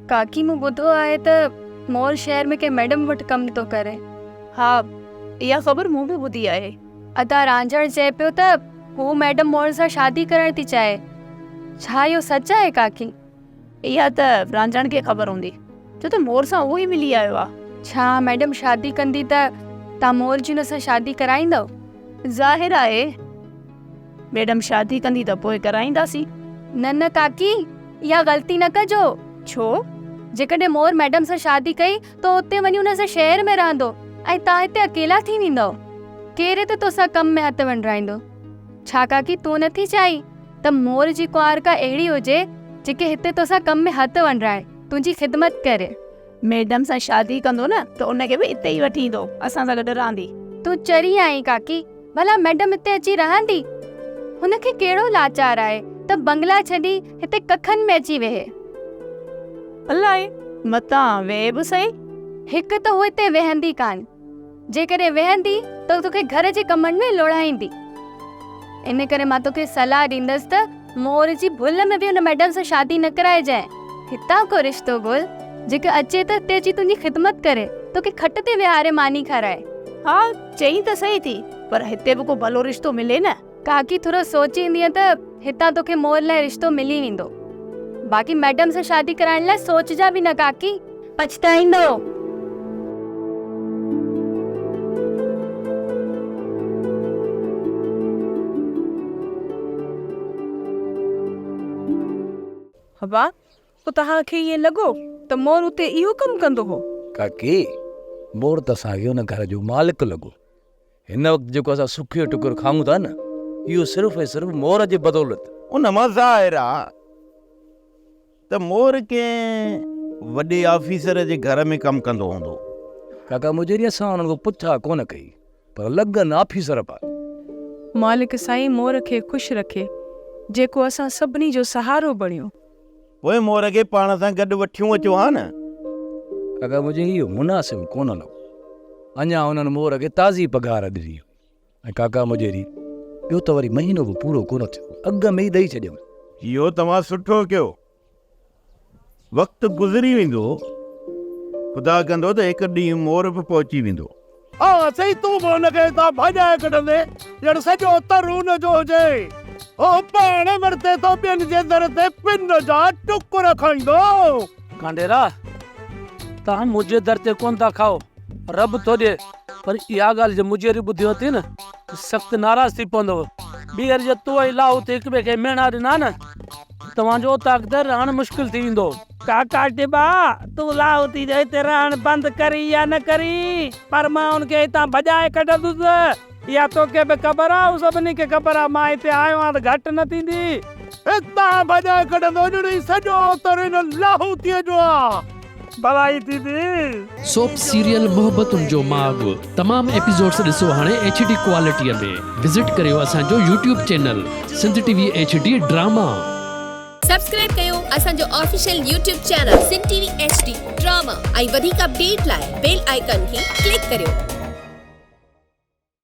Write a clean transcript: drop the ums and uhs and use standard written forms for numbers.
काकी मूं ॿुधो आहे त मोर शहर में के मैडम वटि कमु थो करे। हा, इहा ख़बर मूं बि ॿुधी आहे। अदा रांझण चए पियो त हू मैडम मोर सां शादी करण थी चाहे। छा इहो सच आहे काकी? इहा त रांझण खे ख़बर हूंदी, छो त मोर सां उहो ई मिली आयो आहे। छा मैडम शादी कंदी त तव्हां मोर जी हुन सां शादी कराईंदव? ज़ाहिर आहे, मैडम शादी कंदी त पोइ कराईंदासीं। न काकी, इहा ग़लती न कजो। छो? जेकॾहिं मोर मैडम सां शादी कई त उते वञी हुन सां शहर में रहंदो ऐं तव्हां हिते अकेला थी वेंदव। केरु त तोसां कम में हथु वंडराईंदो? छा काकी तूं नथी चाही त मोर जी कुंवार का अहिड़ी हुजे जेके हिते तोसां कम में हथु वंडराए, तुंहिंजी ख़िदमत करे? मैडम सां शादी कंदो न त उनखे बि हिते ई वठी ईंदो, असां सां गॾु रहंदी। तूं चरी आई काकी, भला मैडम हिते अची रहंदी? हुनखे कहिड़ो लाचार आहे त बंगला छॾी हिते कखन में अची वेहे? अलाए, मतां वेह बि सही। हिकु त हू हिते वेहंदी कान, जेकॾहिं वेहंदी त तोखे घर जे कमनि में लोड़ाईंदी। इन करे मां तोखे सलाह ॾींदसि त मोर जी भुल में बि हुन मैडम सां शादी न कराइजांइ। हितां को रिश्तो ॻोल्ह जेके अचे त हिते अची तुंहिंजी ख़िदमत करे, तोखे खट ते विहारे मानी खाराए। हा, चई त सही थी, पर हिते बि को भलो रिश्तो मिले न। काकी थोरो सोचींदीअ त हितां तोखे मोर लाइ रिश्तो मिली वेंदो। बाक़ी मैडम सां शादी कराइण लाइ सोचजा बि न काकी, पछताईंदो। हवा, पोइ तव्हांखे ईअं लॻो त मोर उते इहो कमु कंदो हो? काकी, मोर त असांखे हुन घर जो मालिक लॻो। हिन वक़्तु जेको असां सुखियो टुकुर खाऊं था न, इहो सिर्फ़ु ऐं सिर्फ़ु मोर जे बदौलत। उन मां ज़ाहिर आहे त मोर कंहिं वॾे ऑफिसर जे घर में कमु कंदो हूंदो। काका मुंहिंजी असां हुननि खां पुछा कोन कई, पर लॻनि ऑफिसर पा। मालिक साईं मोर खे ख़ुशि रखे, जेको असां सभिनी जो सहारो बणियो। पोइ मोर खे पाण सां गॾु वठियूं अचो हा न। काका मुंहिंजे इहो मुनासिब कोन लॻो। अञा हुननि मोर खे ताज़ी पघार ॾिनी। ऐं काका मुंहिंजे ॿियो त वरी महीनो बि पूरो कोन थियो, अॻ में ई ॾेई छॾियऊं। इहो तव्हां सुठो कयो। वक़्तु गुज़री वेंदो, ख़ुदा कंदो त हिकु ॾींहुं मोर बि पहुची वेंदो। हा सही, तूं बि हुनखे हितां भॼाए कढंदे ॼण सॼो तरु हुन जो हुजे। ओ पाण मरते तो ॿियनि जे दर ते पिन जा टुकुर खाईंदो। कांडेरा, तव्हां मुंहिंजे दर ते कोन था खाओ, रब थो ॾे, पर इहा ॻाल्हि जे मुंहिंजे ॿुधी होती न सख़्तु नाराज़ थी पवंदव। ॿीहर जे तूं ऐं लाहू ते हिक ॿिए खे मेणा ॾिना न, तव्हांजो ताक़दर रहणु मुश्किल थी वेंदो। काका टिबा, तूं लाहू थी जे हिते रहणु बंदि करी या न करी, पर मां हुनखे हितां भॼाए कढंदुसि। इहा तोखे बि ख़बर आहे, सभिनी खे ख़बर आहे, मां हिते आयो आहियां त घटि न थींदी। हितां भॼाए कढंदो ॼण सॼो तरु हिन लाहू थीअ जो आहे। भलाई थींदी। सोप सीरियल मोहब्बतुनि जो माॻु तमामु एपिसोड्स ॾिसो हाणे HD क्वालिटीअ में। विज़िट करियो असांजो YouTube channel Sindh TV HD drama. Subscribe कयो असांजो official YouTube channel Sindh TV HD drama ऐं वधीक अपडेट लाइ बेल आइकन खे क्लिक करियो।